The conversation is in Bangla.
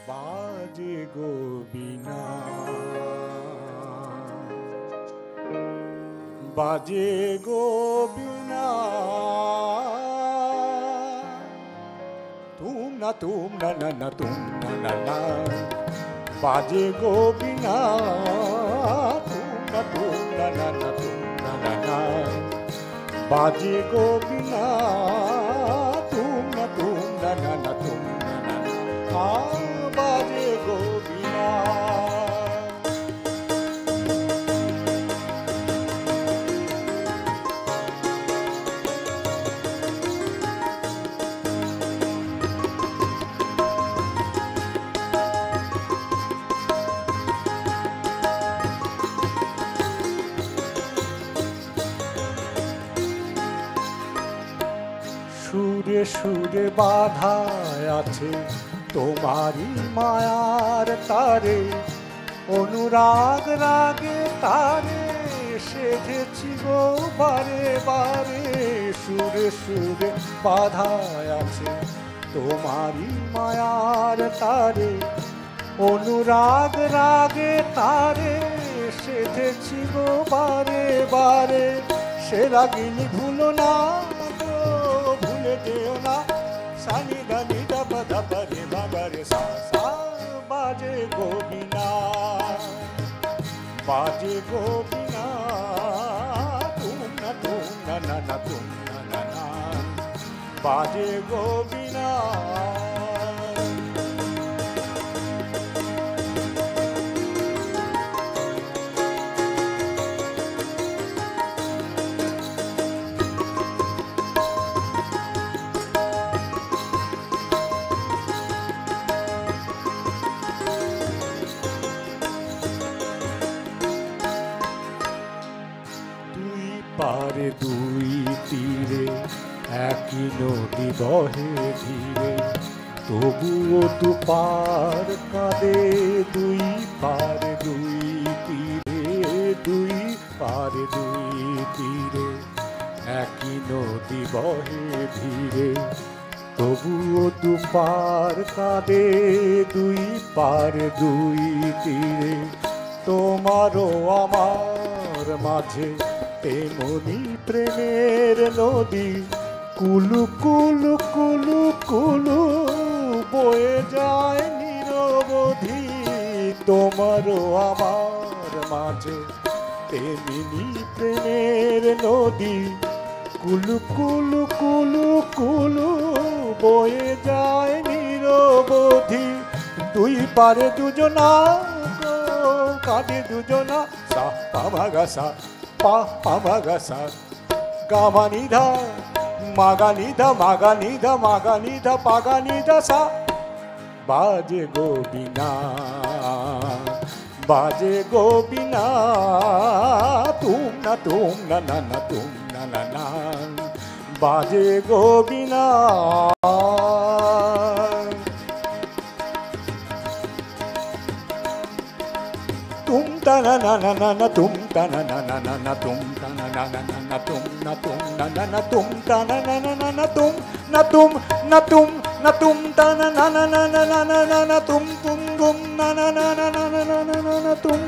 বাজে গো বীণা, বাজে গো বীণা, তুম না না তুম না না, বাজে গো বীণা, তুম না না তুম না না, বাজে গো বীণা, তুম না না তুম না না, বাজে গো বীণা। সুরে সুরে বাধা আছে তোমারি মায়ার তারে, অনুরাগ রাগে তারে সেধেছি গো বারে বারে। সুরে সুরে বাধা আছে তোমারি মায়ার তারে, অনুরাগ রাগে তারে সেধেছি গো বারে বারে। সে রাগিনী ভুলো না গো, ভুলে যেও না, সানি দানি দাবা দাবা রে বাবা রে সা সা, বাজে গো বীণা, বাজে গো বীণা, তুম না না তুম না না, বাজে গো বীণা। পারে দুই তীরে একই নদী বহে ধীরে, তবুও দু পার কাঁদে। দুই পারে দুই তীরে, দুই পারে দুই তীরে একই নদী বহে ধীরে, তবুও দু পার কাঁদে। দুই পারে দুই তীরে তোমারও আমার মাঝে তেমনি প্রেমের নদী, কুলু কুলু কুলু কুলু বয়ে যায় নিরবধি। তোমারও আমার মাঝে তেমনি প্রেমের নদী, কুলু কুলু কুলু কুলু বয়ে যায় নিরবধি। দুই পারে দুজনা গো, কাঁদে দুজনা, সা পা মা গা সা, পা পা মা গা সা, গা মা নি ধা, মা গা নি ধা, মা গা নি ধা, মা গা নি ধা, পা গা নি ধা সা। বাজে গো বীণা, বাজে গো বীণা, তুম না না তুম না না, বাজে গো বীণা। তুম তা না না তুম তা না না তুম তা না না তুম না তুম না না তুম তা না না তুম না তুম না তুম না তুম তা না না তুম তুম তুম না না তুম